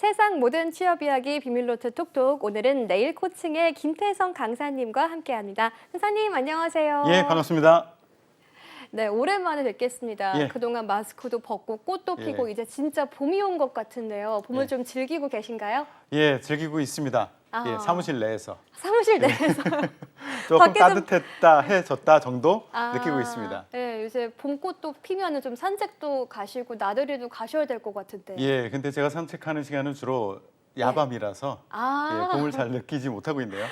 세상 모든 취업 이야기 비밀노트 톡톡. 오늘은 네일 코칭의 김태성 강사님과 함께합니다. 강사님 안녕하세요. 예, 반갑습니다. 네, 오랜만에 뵙겠습니다. 예. 그동안 마스크도 벗고 꽃도 피고 예. 이제 진짜 봄이 온 것 같은데요. 봄을 예. 좀 즐기고 계신가요? 예, 즐기고 있습니다. 아. 예, 사무실 내에서 사무실 내에서 조금 밖에서- 따뜻했다, 해졌다 정도 느끼고 있습니다. 네, 요새 봄꽃도 피면은 좀 산책도 가시고 나들이도 가셔야 될 것 같은데. 예, 근데 제가 산책하는 시간은 주로 야밤이라서 아, 예, 봄을 잘 느끼지 못하고 있네요.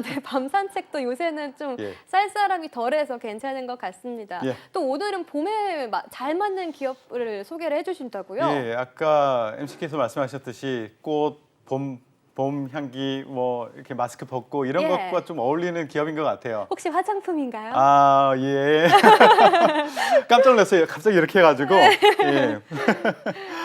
네, 밤 산책도 요새는 좀 예. 쌀쌀함이 덜해서 괜찮은 것 같습니다. 예. 또 오늘은 봄에 잘 맞는 기업을 소개를 해주신다고요? 예, 아까 MC께서 말씀하셨듯이 꽃, 봄 향기, 뭐 이렇게 마스크 벗고 이런 예. 것과 좀 어울리는 기업인 것 같아요. 혹시 화장품인가요? 아, 예. 깜짝 놀랐어요. 갑자기 이렇게 해가지고. 예.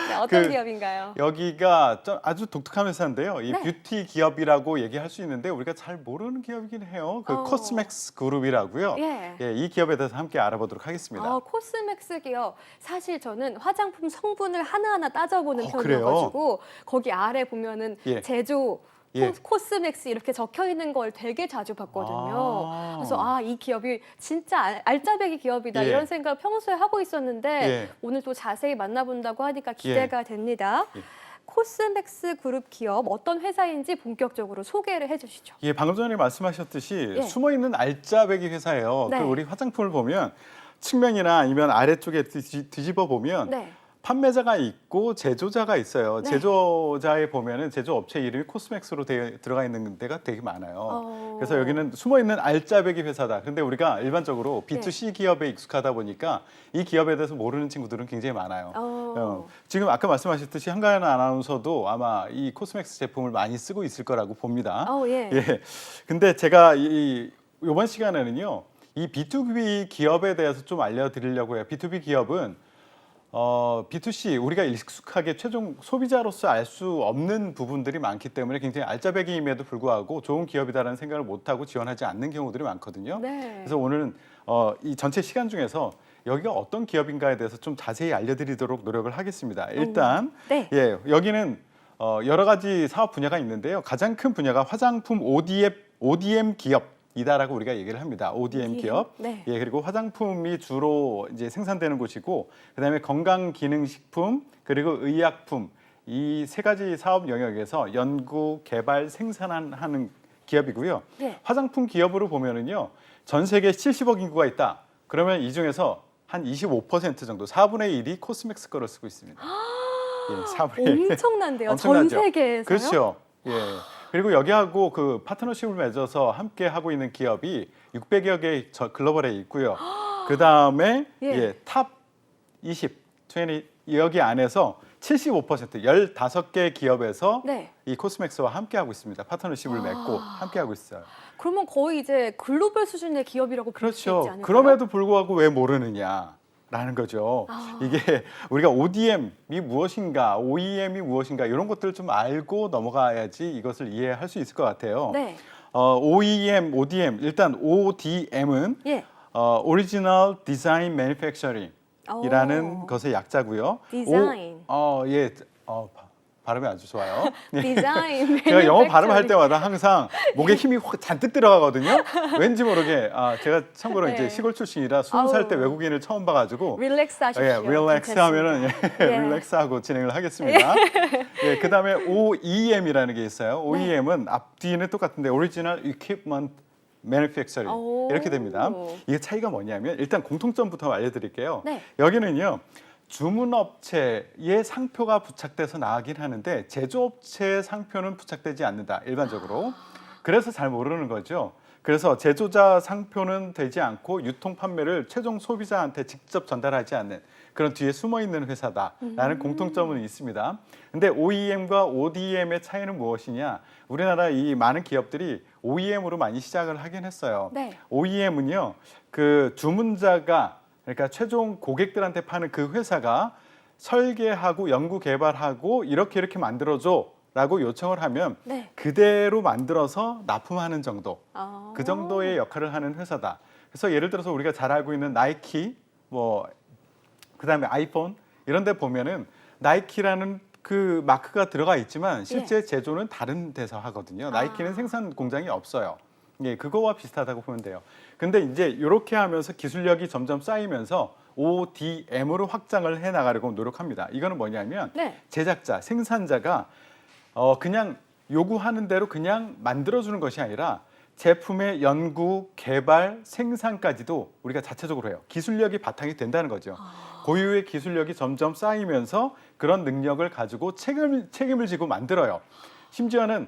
네, 어떤 그- 기업인가요? 여기가 좀 아주 독특한 회사인데요. 이 네. 뷰티 기업이라고 얘기할 수 있는데 우리가 잘 모르는 기업이긴 해요. 그 코스맥스 그룹이라고요. 예. 예, 이 기업에 대해서 함께 알아보도록 하겠습니다. 코스맥스 기업. 사실 저는 화장품 성분을 하나하나 따져보는 그래요? 편이어가지고 거기 아래 보면은 예. 제조 예. 코스맥스 이렇게 적혀 있는 걸 되게 자주 봤거든요. 아. 그래서 이 기업이 진짜 알짜배기 기업이다 예. 이런 생각을 평소에 하고 있었는데 예. 오늘 또 자세히 만나본다고 하니까 기대가 됩니다. 예. 코스맥스 그룹 기업 어떤 회사인지 본격적으로 소개를 해주시죠. 예, 방금 전에 말씀하셨듯이 예. 숨어 있는 알짜배기 회사예요. 네. 그 우리 화장품을 보면 측면이나 아니면 아래쪽에 뒤집어 보면 네. 판매자가 있고 제조자가 있어요. 네. 제조자에 보면은 제조업체 이름이 코스맥스로 들어가 있는 데가 되게 많아요. 어. 그래서 여기는 숨어 있는 알짜배기 회사다. 그런데 우리가 일반적으로 B2C 기업에 익숙하다 보니까 이 기업에 대해서 모르는 친구들은 굉장히 많아요. 지금 아까 말씀하셨듯이 한가연 아나운서도 아마 이 코스맥스 제품을 많이 쓰고 있을 거라고 봅니다. 예. 예. 근데 제가 이번 시간에는요. 이 B2B 기업에 대해서 좀 알려드리려고 해요. B2B 기업은 B2C 우리가 익숙하게 최종 소비자로서 알 수 없는 부분들이 많기 때문에 굉장히 알짜배기임에도 불구하고 좋은 기업이다라는 생각을 못하고 지원하지 않는 경우들이 많거든요. 네. 그래서 오늘은 이 전체 시간 중에서 여기가 어떤 기업인가에 대해서 좀 자세히 알려드리도록 노력을 하겠습니다. 일단 네. 예, 여기는 여러 가지 사업 분야가 있는데요. 가장 큰 분야가 화장품 ODM 기업. 이다라고 우리가 얘기를 합니다. ODM 기업. 네. 예, 그리고 화장품이 주로 이제 생산되는 곳이고, 그다음에 건강기능식품 그리고 의약품 이 세 가지 사업 영역에서 연구, 개발, 생산하는 기업이고요. 네. 화장품 기업으로 보면은요, 전 세계 70억 인구가 있다. 그러면 이 중에서 한 25% 정도, 4분의 1이 코스맥스 거를 쓰고 있습니다. 예, 4분의 1. 엄청난데요. 엄청나죠? 전 세계에서요? 그렇죠. 예. 그리고 여기하고 그 파트너십을 맺어서 함께 하고 있는 기업이 600여 개의 글로벌에 있고요. 그 다음에 예. 탑 20 여기 안에서 75% 15개 기업에서 네. 이 코스맥스와 함께 하고 있습니다. 파트너십을 맺고 함께 하고 있어요. 그러면 거의 이제 글로벌 수준의 기업이라고 볼 수 있지 그렇죠. 않을까요? 그럼에도 불구하고 왜 모르느냐? 라는 거죠. 이게 우리가 ODM이 무엇인가, OEM이 무엇인가 이런 것들을 좀 알고 넘어가야지 이것을 이해할 수 있을 것 같아요. 네. OEM, ODM 일단 ODM은 예. Original Design Manufacturing이라는 것의 약자고요. 디자인. 발음이 아주 좋아요. 예. 디자인. 제가 영어 발음할 때마다 항상 목에 힘이 확 잔뜩 들어가거든요. 왠지 모르게 제가 참고로 네. 이제 시골 출신이라 20살 때 아우. 외국인을 처음 봐가지고 릴렉스 하십시오. 릴렉스 하면은 예. 릴렉스하고 진행을 하겠습니다. 예, 그다음에 OEM이라는 게 있어요. OEM은 앞뒤는 똑같은데 Original Equipment Manufacturing 오. 이렇게 됩니다. 이게 차이가 뭐냐면 일단 공통점부터 알려드릴게요. 네. 여기는요. 주문업체의 상표가 부착돼서 나가긴 하는데 제조업체의 상표는 부착되지 않는다. 일반적으로. 그래서 잘 모르는 거죠. 그래서 제조자 상표는 되지 않고 유통 판매를 최종 소비자한테 직접 전달하지 않는 그런 뒤에 숨어 있는 회사다라는 공통점은 있습니다. 근데 OEM과 ODM의 차이는 무엇이냐? 우리나라 이 많은 기업들이 OEM으로 많이 시작을 하긴 했어요. 네. OEM은요. 그 주문자가 그러니까 최종 고객들한테 파는 그 회사가 설계하고 연구 개발하고 이렇게 만들어줘라고 요청을 하면 네. 그대로 만들어서 납품하는 정도. 아. 그 정도의 역할을 하는 회사다. 그래서 예를 들어서 우리가 잘 알고 있는 나이키, 그다음에 아이폰 이런 데 보면은 나이키라는 그 마크가 들어가 있지만 실제 제조는 다른 데서 하거든요. 나이키는 생산 공장이 없어요. 예, 그거와 비슷하다고 보면 돼요. 근데 이제 이렇게 하면서 기술력이 점점 쌓이면서 ODM으로 확장을 해 나가려고 노력합니다. 이거는 뭐냐면 네. 제작자, 생산자가 그냥 요구하는 대로 그냥 만들어주는 것이 아니라 제품의 연구, 개발, 생산까지도 우리가 자체적으로 해요. 기술력이 바탕이 된다는 거죠. 고유의 기술력이 점점 쌓이면서 그런 능력을 가지고 책임을 지고 만들어요. 심지어는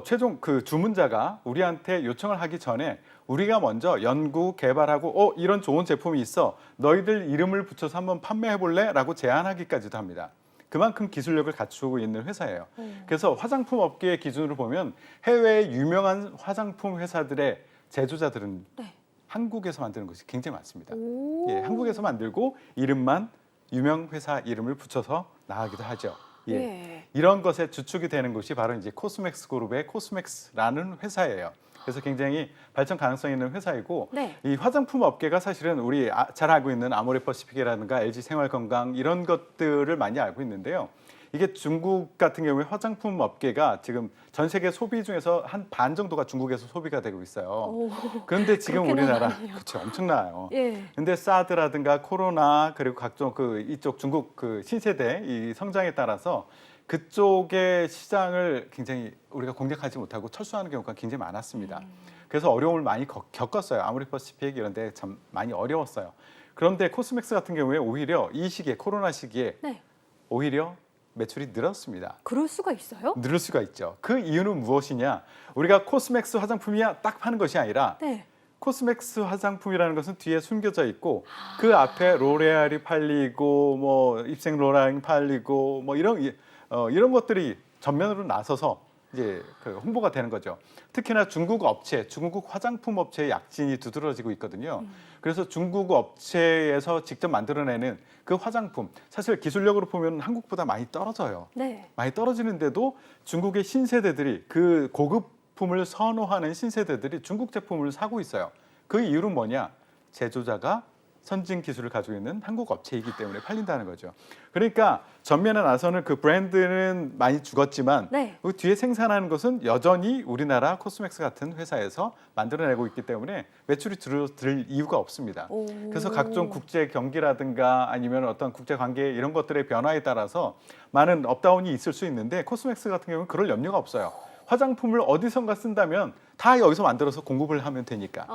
최종 그 주문자가 우리한테 요청을 하기 전에 우리가 먼저 연구, 개발하고 이런 좋은 제품이 있어. 너희들 이름을 붙여서 한번 판매해 볼래? 라고 제안하기까지도 합니다. 그만큼 기술력을 갖추고 있는 회사예요. 그래서 화장품 업계의 기준으로 보면 해외의 유명한 화장품 회사들의 제조자들은 네. 한국에서 만드는 것이 굉장히 많습니다. 오. 예, 한국에서 만들고 이름만 유명 회사 이름을 붙여서 나가기도 하죠. 예. 예. 이런 것에 주축이 되는 곳이 바로 이제 코스맥스 그룹의 코스맥스라는 회사예요. 그래서 굉장히 발전 가능성이 있는 회사이고 네. 이 화장품 업계가 사실은 우리 잘 알고 있는 아모레퍼시픽이라든가 LG 생활건강 이런 것들을 많이 알고 있는데요. 이게 중국 같은 경우에 화장품 업계가 지금 전 세계 소비 중에서 한 반 정도가 중국에서 소비가 되고 있어요. 오. 그런데 지금 그렇게나 우리나라 많아요. 그렇죠, 엄청나요. 예. 근데 사드라든가 코로나 그리고 각종 그 이쪽 중국 그 신세대 이 성장에 따라서 그쪽의 시장을 굉장히 우리가 공략하지 못하고 철수하는 경우가 굉장히 많았습니다. 그래서 어려움을 많이 겪었어요. 아모레퍼시픽 이런 데 참 많이 어려웠어요. 그런데 코스맥스 같은 경우에 오히려 이 시기에 코로나 시기에 네. 오히려 매출이 늘었습니다. 그럴 수가 있어요? 늘을 수가 있죠. 그 이유는 무엇이냐? 우리가 코스맥스 화장품이야 딱 파는 것이 아니라 네. 코스맥스 화장품이라는 것은 뒤에 숨겨져 있고 그 앞에 로레알이 팔리고 뭐 입생 로랑이 팔리고 뭐 이런 것들이 전면으로 나서서 이제 그 홍보가 되는 거죠. 특히나 중국 업체, 중국 화장품 업체의 약진이 두드러지고 있거든요. 그래서 중국 업체에서 직접 만들어내는 그 화장품, 사실 기술력으로 보면 한국보다 많이 떨어져요. 네. 많이 떨어지는데도 중국의 신세대들이 그 고급품을 선호하는 신세대들이 중국 제품을 사고 있어요. 그 이유는 뭐냐? 제조자가 선진 기술을 가지고 있는 한국 업체이기 때문에 팔린다는 거죠. 그러니까 전면에 나서는 그 브랜드는 많이 죽었지만 네. 그 뒤에 생산하는 것은 여전히 우리나라 코스맥스 같은 회사에서 만들어내고 있기 때문에 매출이 줄어들 이유가 없습니다. 오. 그래서 각종 국제 경기라든가 아니면 어떤 국제 관계 이런 것들의 변화에 따라서 많은 업다운이 있을 수 있는데 코스맥스 같은 경우는 그럴 염려가 없어요. 화장품을 어디선가 쓴다면 다 여기서 만들어서 공급을 하면 되니까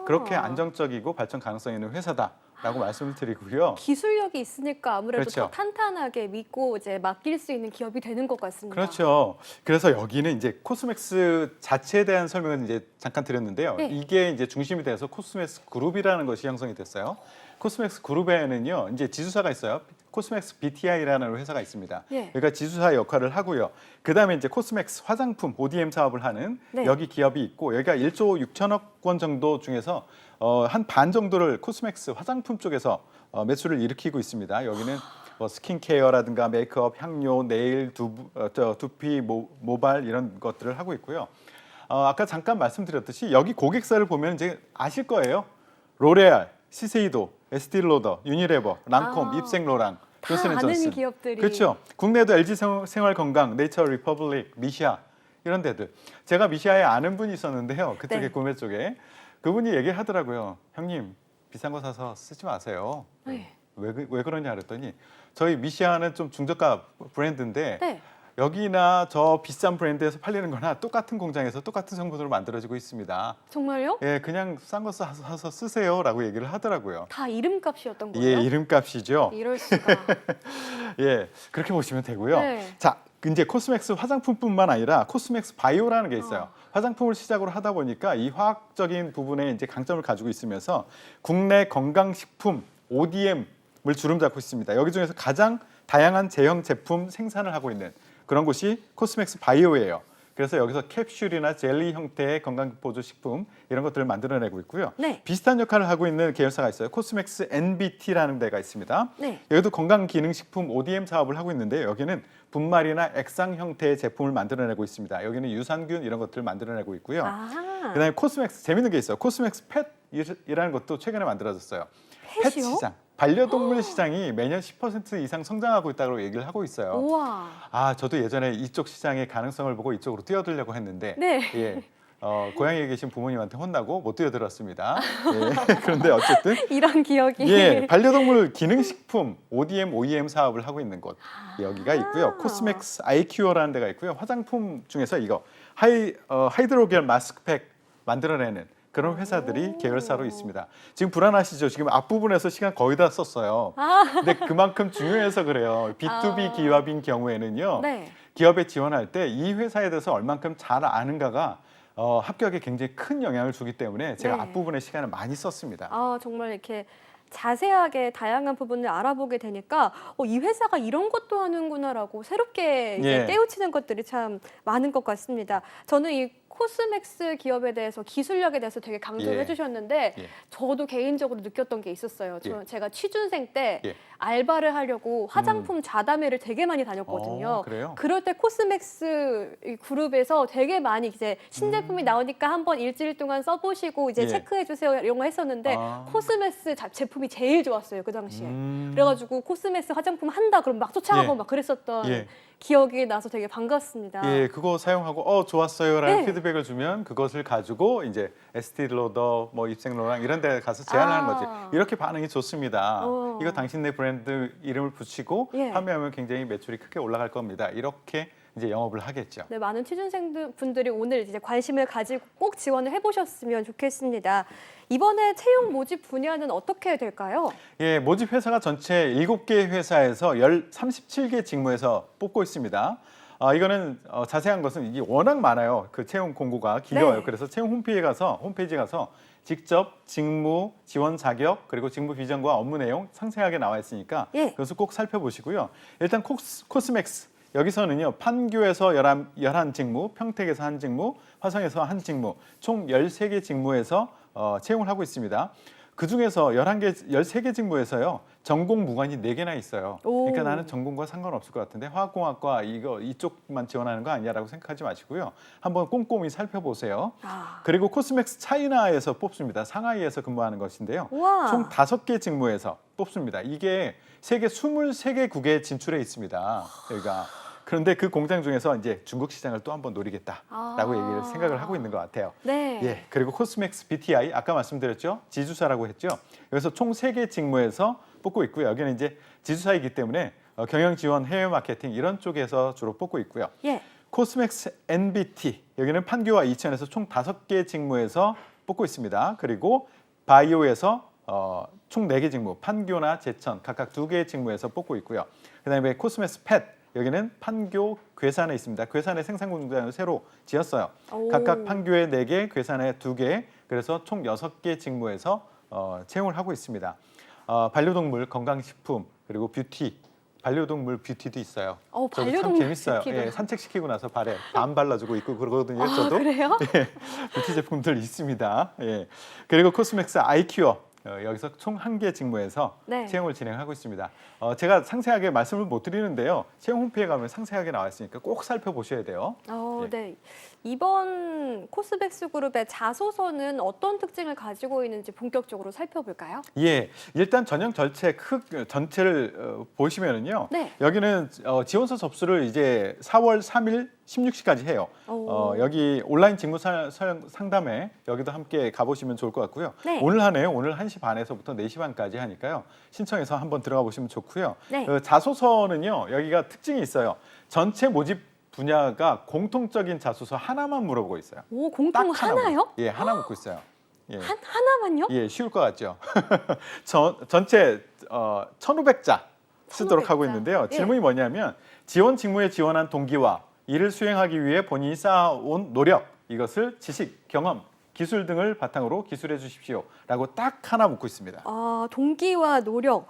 그렇게 안정적이고 발전 가능성이 있는 회사다라고 말씀을 드리고요. 기술력이 있으니까 아무래도 그렇죠. 더 탄탄하게 믿고 이제 맡길 수 있는 기업이 되는 것 같습니다. 그렇죠. 그래서 여기는 이제 코스맥스 자체에 대한 설명은 이제 잠깐 드렸는데요. 네. 이게 이제 중심이 돼서 코스맥스 그룹이라는 것이 형성이 됐어요. 코스맥스 그룹에는요, 이제 지주사가 있어요. 코스맥스 BTI라는 회사가 있습니다. 네. 여기가 지주사 역할을 하고요. 그다음에 이제 코스맥스 화장품 ODM 사업을 하는 네. 여기 기업이 있고 여기가 1조 6천억 원 정도 중에서 한 반 정도를 코스맥스 화장품 쪽에서 매출을 일으키고 있습니다. 여기는 뭐 스킨케어라든가 메이크업, 향료, 네일, 두피, 모발 이런 것들을 하고 있고요. 아까 잠깐 말씀드렸듯이 여기 고객사를 보면 이제 아실 거예요. 로레알, 시세이도, 에스티로더, 유니레버, 랑콤, 입생로랑, 다 존슨 앤 아는 존슨. 기업들이. 그렇죠. 국내도 LG 생활건강, 네이처 리퍼블릭, 미시아 이런 데들. 제가 미시아에 아는 분이 있었는데요. 그쪽에 네. 구매 쪽에 그분이 얘기하더라고요. 형님 비싼 거 사서 쓰지 마세요. 네. 왜 그러냐 그랬더니 저희 미시아는 좀 중저가 브랜드인데 네. 여기나 저 비싼 브랜드에서 팔리는 거나 똑같은 공장에서 똑같은 성분으로 만들어지고 있습니다. 정말요? 예, 그냥 싼 거 사서 쓰세요라고 얘기를 하더라고요. 다 이름값이었던 예, 거예요? 이름값이죠. 이럴 수가. 예, 그렇게 보시면 되고요. 네. 자, 이제 코스맥스 화장품뿐만 아니라 코스맥스 바이오라는 게 있어요. 화장품을 시작으로 하다 보니까 이 화학적인 부분에 이제 강점을 가지고 있으면서 국내 건강식품 ODM을 주름 잡고 있습니다. 여기 중에서 가장 다양한 제형 제품 생산을 하고 있는 그런 곳이 코스맥스 바이오예요. 그래서 여기서 캡슐이나 젤리 형태의 건강보조 식품 이런 것들을 만들어내고 있고요. 네. 비슷한 역할을 하고 있는 계열사가 있어요. 코스맥스 NBT라는 데가 있습니다. 네. 여기도 건강기능식품 ODM 사업을 하고 있는데 여기는 분말이나 액상 형태의 제품을 만들어내고 있습니다. 여기는 유산균 이런 것들을 만들어내고 있고요. 그다음에 코스맥스 재밌는 게 있어요. 코스맥스 팻이라는 것도 최근에 만들어졌어요. 팻 펫이요? 시장. 반려동물 시장이 매년 10% 이상 성장하고 있다고 얘기를 하고 있어요. 우와. 아, 저도 예전에 이쪽 시장의 가능성을 보고 이쪽으로 뛰어들려고 했는데 네. 예. 고향에 계신 부모님한테 혼나고 못 뛰어들었습니다. 예. 그런데 어쨌든 이런 기억이. 예, 반려동물 기능식품 ODM, OEM 사업을 하고 있는 곳 여기가 있고요. 코스맥스 아이큐어라는 데가 있고요. 화장품 중에서 이거 하이드로겔 마스크팩 만들어내는 그런 회사들이 계열사로 있습니다. 지금 불안하시죠? 지금 앞부분에서 시간 거의 다 썼어요. 근데 그만큼 중요해서 그래요. B2B 기업인 경우에는요. 네. 기업에 지원할 때 이 회사에 대해서 얼만큼 잘 아는가가 합격에 굉장히 큰 영향을 주기 때문에 제가 네. 앞부분에 시간을 많이 썼습니다. 정말 이렇게 자세하게 다양한 부분을 알아보게 되니까 이 회사가 이런 것도 하는구나라고 새롭게 이제 예. 깨우치는 것들이 참 많은 것 같습니다. 저는 이 코스맥스 기업에 대해서 기술력에 대해서 되게 강조를 예. 해주셨는데 예. 저도 개인적으로 느꼈던 게 있었어요. 예. 제가 취준생 때 예. 알바를 하려고 화장품 자담회를 되게 많이 다녔거든요. 그래요? 그럴 때 코스맥스 이 그룹에서 되게 많이 이제 신제품이 나오니까 한번 일주일 동안 써보시고 이제 예. 체크해 주세요 이런 거 했었는데 코스맥스 제품이 제일 좋았어요 그 당시에. 그래가지고 코스맥스 화장품 한다 그럼 막 쫓아가고 예. 막 그랬었던 예. 기억이 나서 되게 반갑습니다. 예, 그거 사용하고 좋았어요라는 네. 피드백을 주면 그것을 가지고 이제 에스티로더, 뭐 입생로랑 이런 데 가서 제안하는 거지. 이렇게 반응이 좋습니다. 이거 당신네 브랜드 이름을 붙이고 예. 판매하면 굉장히 매출이 크게 올라갈 겁니다. 이렇게 이제 영업을 하겠죠. 네, 많은 취준생 분들이 오늘 이제 관심을 가지고 꼭 지원을 해보셨으면 좋겠습니다. 이번에 채용 모집 분야는 어떻게 될까요? 예, 모집 회사가 전체 7개 회사에서 37개 직무에서 뽑고 있습니다. 이거는 자세한 것은 이게 워낙 많아요. 그 채용 공고가 길어요. 네. 그래서 채용 홈페이지에 가서 직접 직무, 지원 자격, 그리고 직무 비전과 업무 내용 상세하게 나와 있으니까 예. 그것을 꼭 살펴보시고요. 일단 코스맥스 여기서는요. 판교에서 11 직무, 평택에서 한 직무, 화성에서 한 직무, 총 13개 직무에서 채용을 하고 있습니다. 그중에서 13개 직무에서요. 전공 무관이 4개나 있어요. 그러니까 나는 전공과 상관없을 것 같은데 화학공학과 이쪽만 지원하는 거 아니야라고 생각하지 마시고요. 한번 komkom히 살펴보세요. 그리고 코스맥스 차이나에서 뽑습니다. 상하이에서 근무하는 것인데요. 우와. 총 5개 직무에서 뽑습니다. 이게 세계 23개국에 진출해 있습니다. 여기가. 그런데 그 공장 중에서 이제 중국 시장을 또 한번 노리겠다라고 얘기를 생각을 하고 있는 것 같아요. 네. 예, 그리고 코스맥스 BTI 아까 말씀드렸죠. 지주사라고 했죠. 여기서 총 3개 직무에서 뽑고 있고요. 여기는 이제 지주사이기 때문에 경영 지원, 해외 마케팅 이런 쪽에서 주로 뽑고 있고요. 예. 코스맥스 NBT 여기는 판교와 이천에서 총 5개 직무에서 뽑고 있습니다. 그리고 바이오에서 총 4개 직무, 판교나 제천 각각 2개의 직무에서 뽑고 있고요. 그다음에 코스맥스 펫 여기는 판교 괴산에 있습니다. 괴산에 생산 공장을 새로 지었어요. 각각 판교에 4개, 괴산에 2개, 그래서 총 6개 직무에서 채용을 하고 있습니다. 반려동물 건강식품 그리고 뷰티, 반려동물 뷰티도 있어요. 저도 참 반려동물 재밌어요. 뷰티도. 예, 산책시키고 나서 발에 밤 발라주고 있고 그러거든요. 저도 그래요? 예, 뷰티 제품들 있습니다. 예. 그리고 코스맥스 아이큐어 여기서 총 1개 직무에서 네. 채용을 진행하고 있습니다. 제가 상세하게 말씀을 못 드리는데요. 채용 홈페이지에 가면 상세하게 나와 있으니까 꼭 살펴보셔야 돼요. 예. 네. 이번 코스맥스 그룹의 자소서는 어떤 특징을 가지고 있는지 본격적으로 살펴볼까요? 예, 일단 전형 전체를 보시면은요. 네. 여기는 지원서 접수를 이제 4월 3일 16시까지 해요. 여기 온라인 직무 상담회 여기도 함께 가보시면 좋을 것 같고요. 네. 오늘 하네요. 오늘 1시 반에서부터 4시 반까지 하니까요. 신청해서 한번 들어가 보시면 좋고요. 네. 자소서는요. 여기가 특징이 있어요. 전체 모집 분야가 공통적인 자소서 하나만 물어보고 있어요. 공통 딱 하나요? 예, 하나 묻고 있어요. 예. 하나만요? 예, 쉬울 것 같죠. 전체 1,500자 쓰도록 하고 1,500자. 있는데요. 예. 질문이 뭐냐면 지원 직무에 지원한 동기와 이를 수행하기 위해 본인이 쌓아온 노력, 이것을 지식, 경험, 기술 등을 바탕으로 기술해 주십시오라고 딱 하나 묻고 있습니다. 동기와 노력.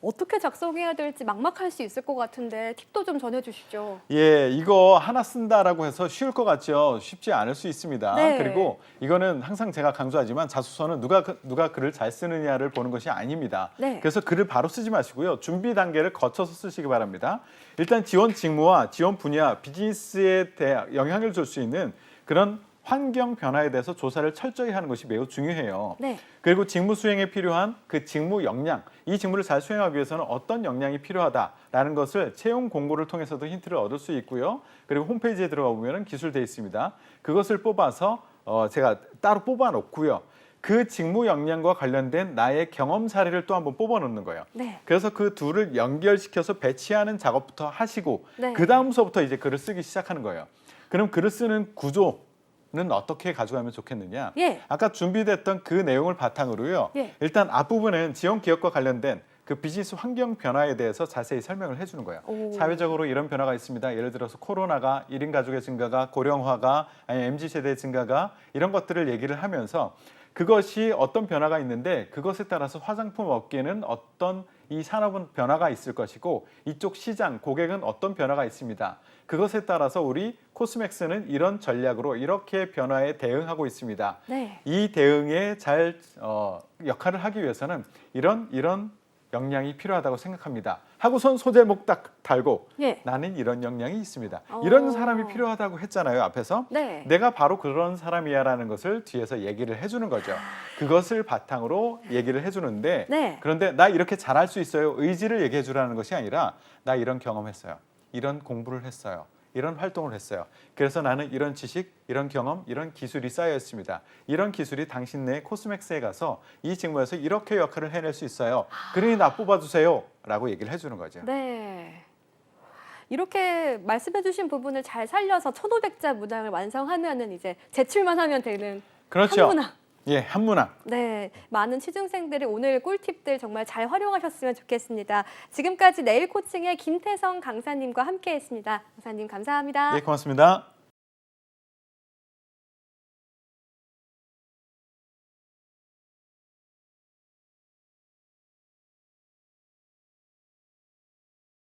어떻게 작성해야 될지 막막할 수 있을 것 같은데 팁도 좀 전해주시죠. 예, 이거 하나 쓴다라고 해서 쉬울 것 같죠. 쉽지 않을 수 있습니다. 네. 그리고 이거는 항상 제가 강조하지만 자소서는 누가 글을 잘 쓰느냐를 보는 것이 아닙니다. 네. 그래서 글을 바로 쓰지 마시고요. 준비 단계를 거쳐서 쓰시기 바랍니다. 일단 지원 직무와 지원 분야, 비즈니스에 대해 영향을 줄 수 있는 그런 환경 변화에 대해서 조사를 철저히 하는 것이 매우 중요해요. 네. 그리고 직무 수행에 필요한 그 직무 역량, 이 직무를 잘 수행하기 위해서는 어떤 역량이 필요하다라는 것을 채용 공고를 통해서도 힌트를 얻을 수 있고요. 그리고 홈페이지에 들어가 보면 기술되어 있습니다. 그것을 뽑아서 제가 따로 뽑아 놓고요. 그 직무 역량과 관련된 나의 경험 사례를 또 한번 뽑아 놓는 거예요. 네. 그래서 그 둘을 연결시켜서 배치하는 작업부터 하시고 네. 그 다음서부터 이제 글을 쓰기 시작하는 거예요. 그럼 글을 쓰는 구조는 어떻게 가져가면 좋겠느냐? 예. 아까 준비됐던 그 내용을 바탕으로요. 예. 일단 앞부분은 지원 기업과 관련된 그 비즈니스 환경 변화에 대해서 자세히 설명을 해주는 거예요. 오. 사회적으로 이런 변화가 있습니다. 예를 들어서 코로나가 1인 가족의 증가가, 고령화가, 아니 MZ세대의 증가가 이런 것들을 얘기를 하면서 그것이 어떤 변화가 있는데 그것에 따라서 화장품 업계는 어떤 이 산업은 변화가 있을 것이고 이쪽 시장, 고객은 어떤 변화가 있습니다. 그것에 따라서 우리 코스맥스는 이런 전략으로 이렇게 변화에 대응하고 있습니다. 네. 이 대응에 잘 역할을 하기 위해서는 이런 역량이 필요하다고 생각합니다. 하고선 소제목 딱 달고 예. 나는 이런 역량이 있습니다. 이런 사람이 필요하다고 했잖아요, 앞에서. 네. 내가 바로 그런 사람이야라는 것을 뒤에서 얘기를 해주는 거죠. 그것을 바탕으로 얘기를 해주는데 네. 그런데 나 이렇게 잘할 수 있어요. 의지를 얘기해 주라는 것이 아니라 나 이런 경험했어요. 이런 공부를 했어요. 이런 활동을 했어요. 그래서 나는 이런 지식, 이런 경험, 이런 기술이 쌓여 있습니다. 이런 기술이 당신네 코스맥스에 가서 이 직무에서 이렇게 역할을 해낼 수 있어요. 그러니 나 뽑아주세요. 라고 얘기를 해주는 거죠. 네. 이렇게 말씀해주신 부분을 잘 살려서 1,500자 문항을 완성하면은 이제 제출만 하면 되는 그렇죠. 한 문항. 예, 한 문항. 네, 많은 취준생들이 오늘 꿀팁들 정말 잘 활용하셨으면 좋겠습니다. 지금까지 내일 코칭의 김태성 강사님과 함께했습니다. 강사님 감사합니다. 예, 고맙습니다.